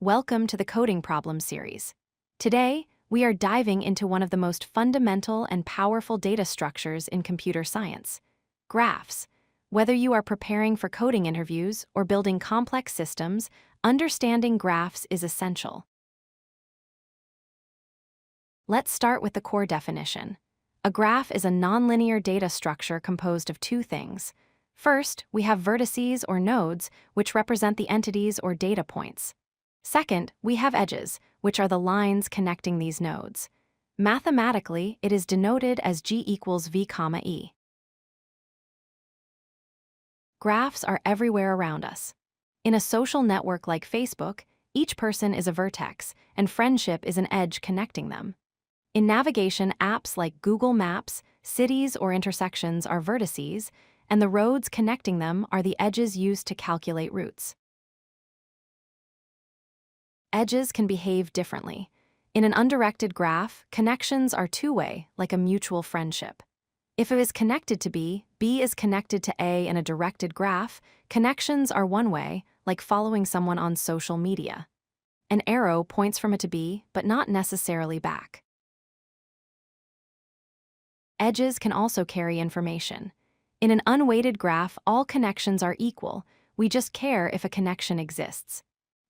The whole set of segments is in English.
Welcome to the Coding Problem series. Today, we are diving into one of the most fundamental and powerful data structures in computer science: graphs. Whether you are preparing for coding interviews or building complex systems, understanding graphs is essential. Let's start with the core definition. A graph is a nonlinear data structure composed of two things. First, we have vertices or nodes, which represent the entities or data points. Second, we have edges, which are the lines connecting these nodes. Mathematically, it is denoted as G equals V, E. Graphs are everywhere around us. In a social network like Facebook, each person is a vertex, and friendship is an edge connecting them. In navigation apps like Google Maps, cities or intersections are vertices, and the roads connecting them are the edges used to calculate routes. Edges can behave differently. In an undirected graph, connections are two-way, like a mutual friendship. If it is connected to B, B is connected to A in a directed graph, connections are one-way, like following someone on social media. An arrow points from A to B, but not necessarily back. Edges can also carry information. In an unweighted graph, all connections are equal. We just care if a connection exists.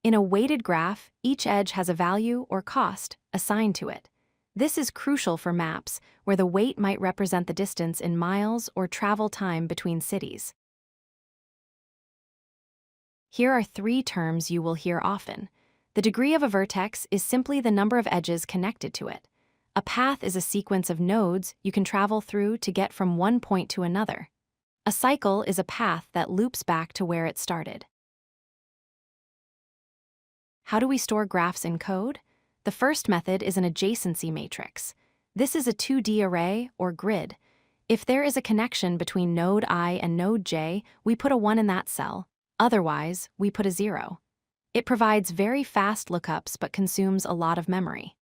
In a weighted graph, each edge has a value or cost assigned to it. This is crucial for maps, where the weight might represent the distance in miles or travel time between cities. Here are three terms you will hear often. The degree of a vertex is simply the number of edges connected to it. A path is a sequence of nodes you can travel through to get from one point to another. A cycle is a path that loops back to where it started. How do we store graphs in code? The first method is an adjacency matrix. This is a 2D array or grid. If there is a connection between node I and node J, we put a 1 in that cell. Otherwise, we put a 0. It provides very fast lookups but consumes a lot of memory.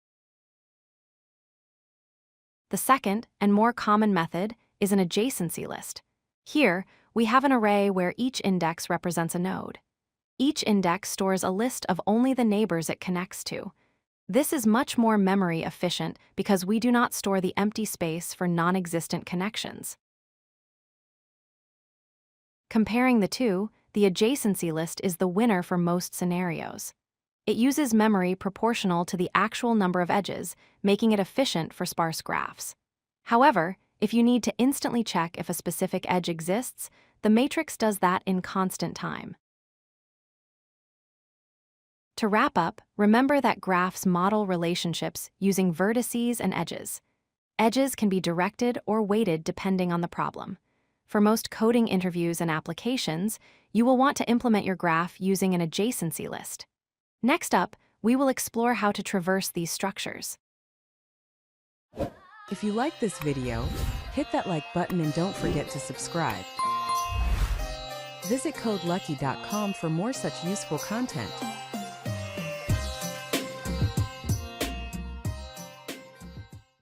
The second and more common method is an adjacency list. Here, we have an array where each index represents a node. Each index stores a list of only the neighbors it connects to. This is much more memory efficient because we do not store the empty space for non-existent connections. Comparing the two, the adjacency list is the winner for most scenarios. It uses memory proportional to the actual number of edges, making it efficient for sparse graphs. However, if you need to instantly check if a specific edge exists, the matrix does that in constant time. To wrap up, remember that graphs model relationships using vertices and edges. Edges can be directed or weighted depending on the problem. For most coding interviews and applications, you will want to implement your graph using an adjacency list. Next up, we will explore how to traverse these structures. If you like this video, hit that like button and don't forget to subscribe. Visit codelucky.com for more such useful content.